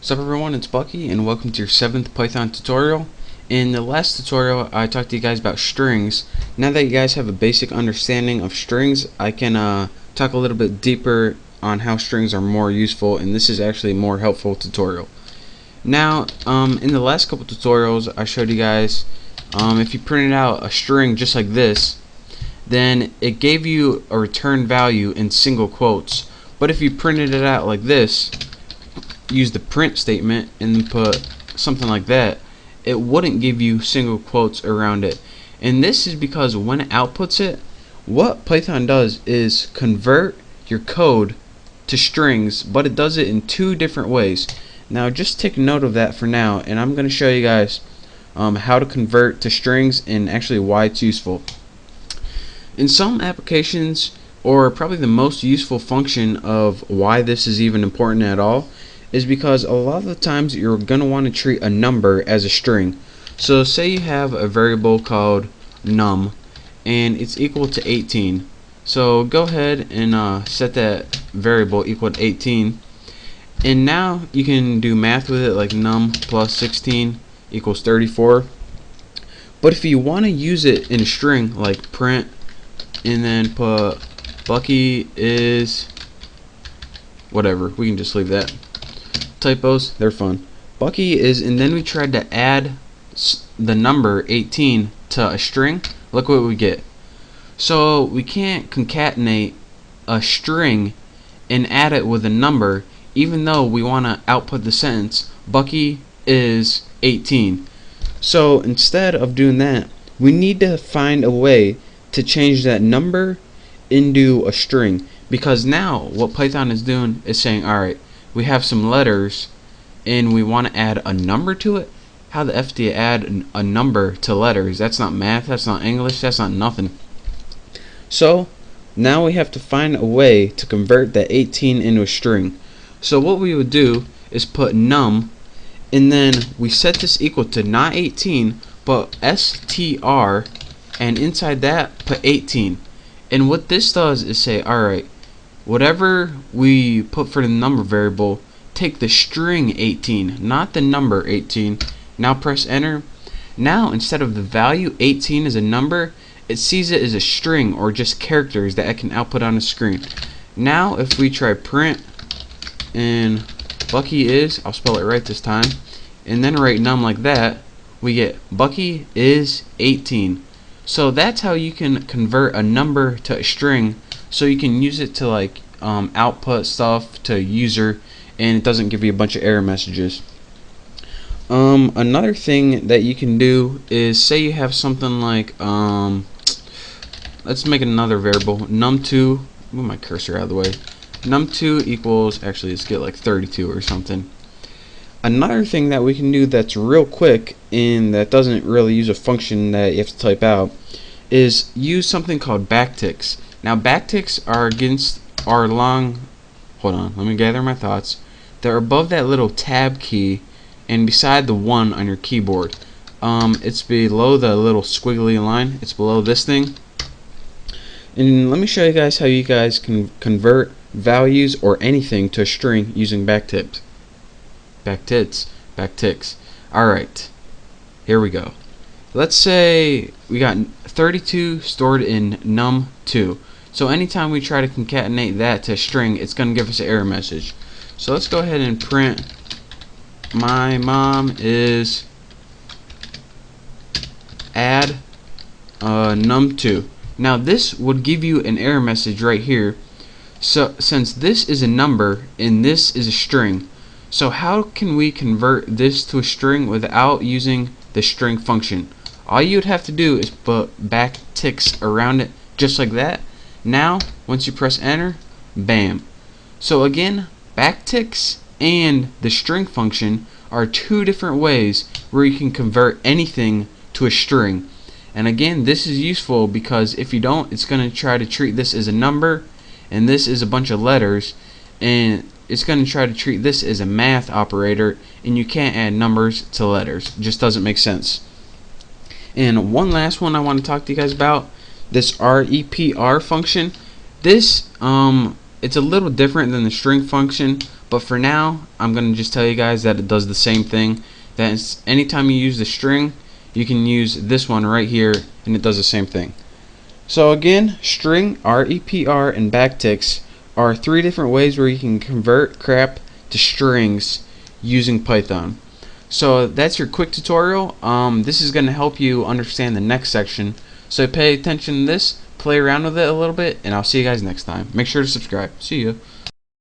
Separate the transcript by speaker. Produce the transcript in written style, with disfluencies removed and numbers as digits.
Speaker 1: What's up everyone, it's Bucky and welcome to your 7th Python tutorial. In the last tutorial I talked to you guys about strings. Now that you guys have a basic understanding of strings, I can talk a little bit deeper on how strings are more useful, and this is actually a more helpful tutorial. Now in the last couple tutorials I showed you guys if you printed out a string just like this, then it gave you a return value in single quotes. But if you printed it out like this, use the print statement and then put something like that, it wouldn't give you single quotes around it. And this is because when it outputs it, what Python does is convert your code to strings, but it does it in two different ways. Now just take note of that for now, and I'm going to show you guys how to convert to strings and actually why it's useful. In some applications, or probably the most useful function of why this is even important at all, is because a lot of the times you're going to want to treat a number as a string. So say you have a variable called num and it's equal to 18. So go ahead and set that variable equal to 18, and now you can do math with it, like num plus 16 equals 34. But if you want to use it in a string, like print and then put Bucky is whatever, we can just leave that. Typos, they're fun. Bucky is, and then we tried to add the number 18 to a string. Look what we get. So we can't concatenate a string and add it with a number, even though we want to output the sentence Bucky is 18. So instead of doing that, we need to find a way to change that number into a string, because now what Python is doing is saying, alright, we have some letters and we want to add a number to it. How the F do you add a number to letters? That's not math, that's not English, that's not nothing. So now we have to find a way to convert that 18 into a string. So what we would do is put num, and then we set this equal to not 18 but str, and inside that put 18. And what this does is say, alright, whatever we put for the number variable, take the string 18, not the number 18. Now press enter. Now instead of the value 18 as a number, it sees it as a string, or just characters that it can output on the screen. Now if we try print and Bucky is, I'll spell it right this time, and then write num like that, we get Bucky is 18. So that's how you can convert a number to a string, so you can use it to like output stuff to a user, and it doesn't give you a bunch of error messages. Another thing that you can do is, say you have something like let's make another variable num2, move my cursor out of the way, num2 equals, actually let's get like 32 or something. Another thing that we can do that's real quick and that doesn't really use a function that you have to type out is use something called backticks. Now backticks are against our long, hold on, let me gather my thoughts. They're above that little tab key and beside the 1 on your keyboard. It's below the little squiggly line. It's below this thing. And let me show you guys how you guys can convert values or anything to a string using backticks. Backticks. Alright, here we go. Let's say we got 32 stored in num2. So anytime we try to concatenate that to a string, it's going to give us an error message. So let's go ahead and print my mom is add num2. Now this would give you an error message right here. So since this is a number and this is a string, so how can we convert this to a string without using the string function? All you would have to do is put backticks around it just like that. Now once you press enter, bam. So again, backticks and the string function are two different ways where you can convert anything to a string. And again, this is useful because if you don't, it's going to try to treat this as a number, and this is a bunch of letters, and it's going to try to treat this as a math operator, and you can't add numbers to letters. It just doesn't make sense. And one last one I want to talk to you guys about, this REPR function. This it's a little different than the string function, But for now, I'm going to just tell you guys that it does the same thing. That is, anytime you use the string, you can use this one right here, and it does the same thing. So again, string, REPR, and backticks are 3 different ways where you can convert crap to strings using Python. So that's your quick tutorial. This is going to help you understand the next section. So pay attention to this, play around with it a little bit, and I'll see you guys next time. Make sure to subscribe. See ya.